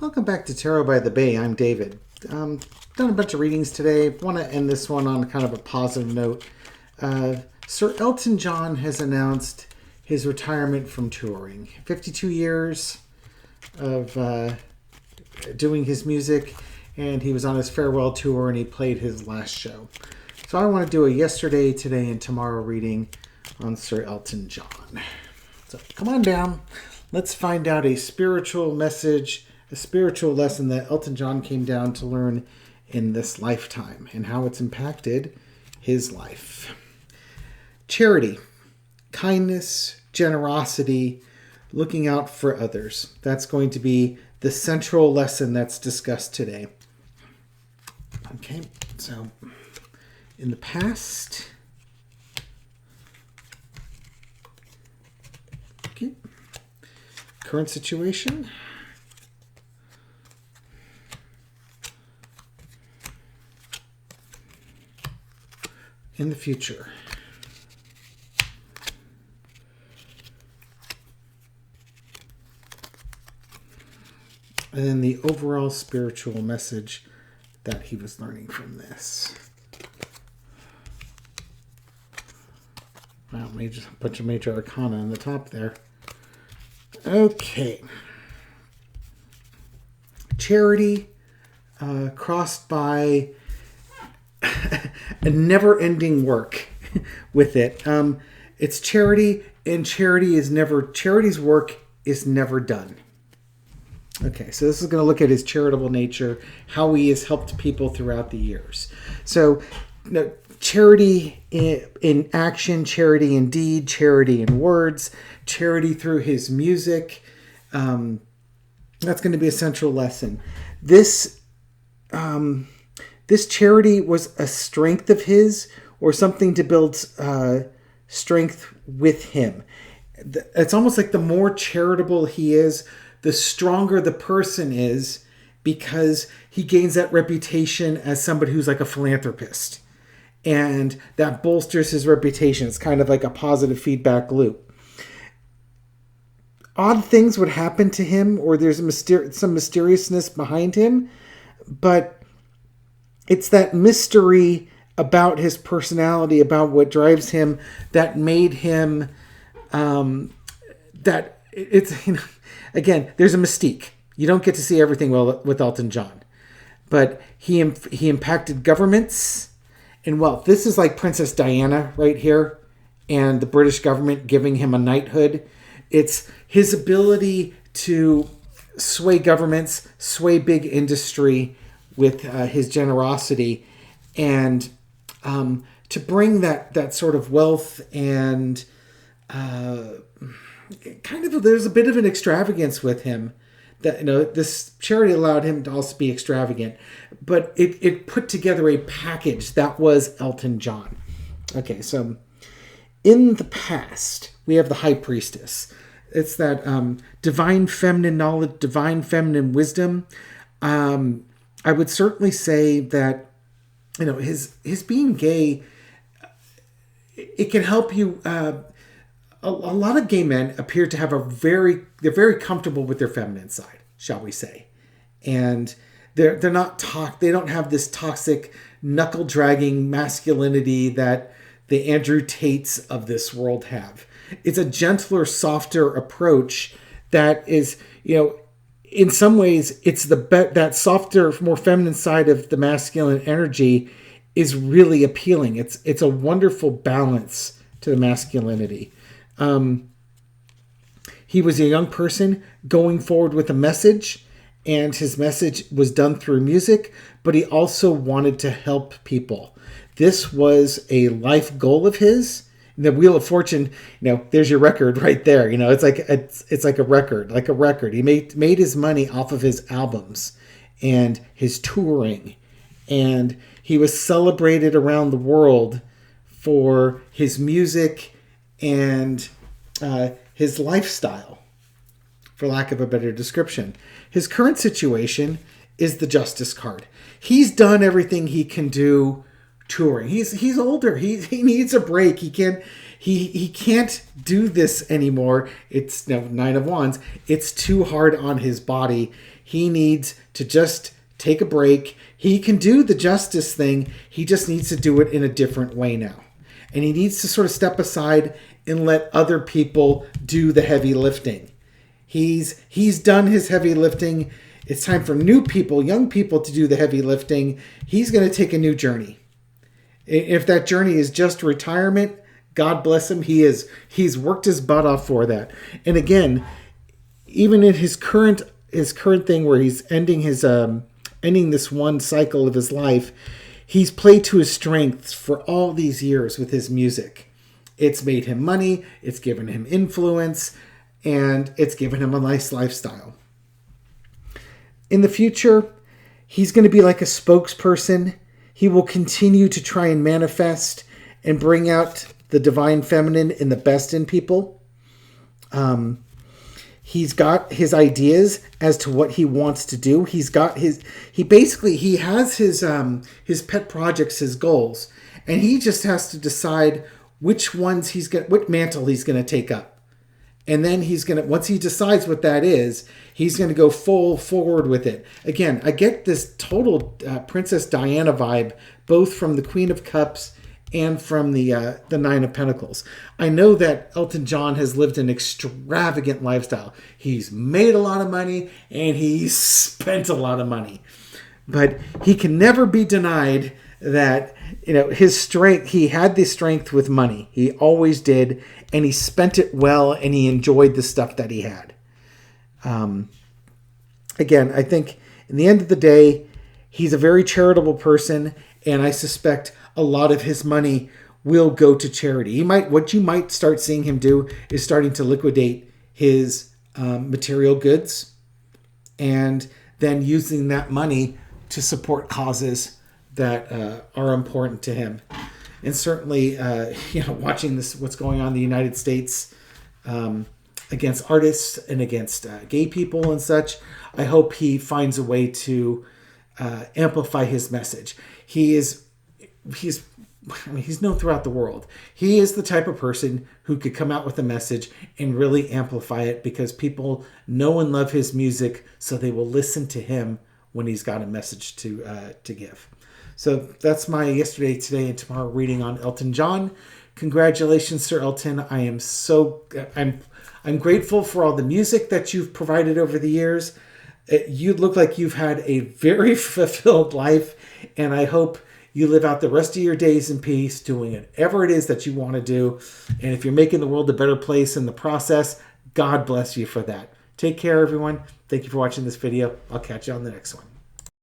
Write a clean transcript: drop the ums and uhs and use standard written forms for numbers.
Welcome back to Tarot by the Bay. I'm David. Done a bunch of readings today. Want to end this one on kind of a positive note. Sir Elton John has announced his retirement from touring. 52 years of doing his music, and he was on his farewell tour and he played his last show. So I want to do a yesterday, today, and tomorrow reading on Sir Elton John. So come on down. Let's find out a spiritual message, a spiritual lesson that Elton John came down to learn in this lifetime and how it's impacted his life. Charity, kindness, generosity, looking out for others. That's going to be the central lesson that's discussed today. Okay, so in the past, okay, current situation, in the future. And then the overall spiritual message that he was learning from this. Wow, a bunch of major arcana on the top there. Okay. Charity, crossed by a never-ending work with it. It's charity, and charity's work is never done. Okay, so this is going to look at his charitable nature, how he has helped people throughout the years. So, charity in action, charity in deed, charity in words, charity through his music. That's going to be a central lesson. This charity was a strength of his, or something to build strength with him. It's almost like the more charitable he is, the stronger the person is, because he gains that reputation as somebody who's like a philanthropist. And that bolsters his reputation. It's kind of like a positive feedback loop. Odd things would happen to him, or there's some mysteriousness behind him, but it's that mystery about his personality, about what drives him, that made him, again, there's a mystique. You don't get to see everything well with Elton John. But he impacted governments and wealth. This is like Princess Diana right here, and the British government giving him a knighthood. It's his ability to sway governments, sway big industry with his generosity, and to bring that sort of wealth and kind of, there's a bit of an extravagance with him. That, this charity allowed him to also be extravagant, but it put together a package that was Elton John. Okay, so in the past, we have the High Priestess. It's that divine feminine knowledge, divine feminine wisdom. I would certainly say that, his being gay, it can help you. A lot of gay men appear to have they're very comfortable with their feminine side, shall we say. And they're not they don't have this toxic, knuckle dragging masculinity that the Andrew Tates of this world have. It's a gentler, softer approach that is, in some ways, it's that softer, more feminine side of the masculine energy is really appealing. It's a wonderful balance to the masculinity. He was a young person going forward with a message, and his message was done through music, but he also wanted to help people. This was a life goal of his. The Wheel of Fortune, there's your record right there. It's like a record. He made his money off of his albums and his touring, and he was celebrated around the world for his music and his lifestyle, for lack of a better description. His current situation is the Justice card. He's done everything he can do touring. He's older. He needs a break. he can't do this anymore. It's Nine of Wands. It's too hard on his body. He needs to just take a break. He can do the justice thing. He just needs to do it in a different way now. And he needs to sort of step aside and let other people do the heavy lifting. He's done his heavy lifting. It's time for new people, young people, to do the heavy lifting. He's going to take a new journey. If that journey is just retirement, God bless him. He's worked his butt off for that. And again, even in his current thing where he's ending this one cycle of his life, he's played to his strengths for all these years with his music. It's made him money, it's given him influence, and it's given him a nice lifestyle. In the future, he's going to be like a spokesperson. He will continue to try and manifest and bring out the divine feminine and the best in people. He's got his ideas as to what he wants to do. He has his pet projects, his goals, and he just has to decide which mantle he's going to take up. And then once he decides what that is, he's going to go full forward with it. Again, I get this total Princess Diana vibe, both from the Queen of Cups and from the Nine of Pentacles. I know that Elton John has lived an extravagant lifestyle. He's made a lot of money and he's spent a lot of money. But he can never be denied that, his strength, he had the strength with money. He always did, and he spent it well, and he enjoyed the stuff that he had. Again, I think in the end of the day, he's a very charitable person, and I suspect a lot of his money will go to charity. What you might start seeing him do is starting to liquidate his material goods, and then using that money to support causes that are important to him. And certainly, watching what's going on in the United States against artists and against gay people and such, I hope he finds a way to amplify his message. He's known throughout the world. He is the type of person who could come out with a message and really amplify it, because people know and love his music, so they will listen to him when he's got a message to give. So that's my yesterday, today, and tomorrow reading on Elton John. Congratulations, Sir Elton. I'm grateful for all the music that you've provided over the years. You look like you've had a very fulfilled life, and I hope you live out the rest of your days in peace, doing whatever it is that you want to do. And if you're making the world a better place in the process, God bless you for that. Take care, everyone. Thank you for watching this video. I'll catch you on the next one.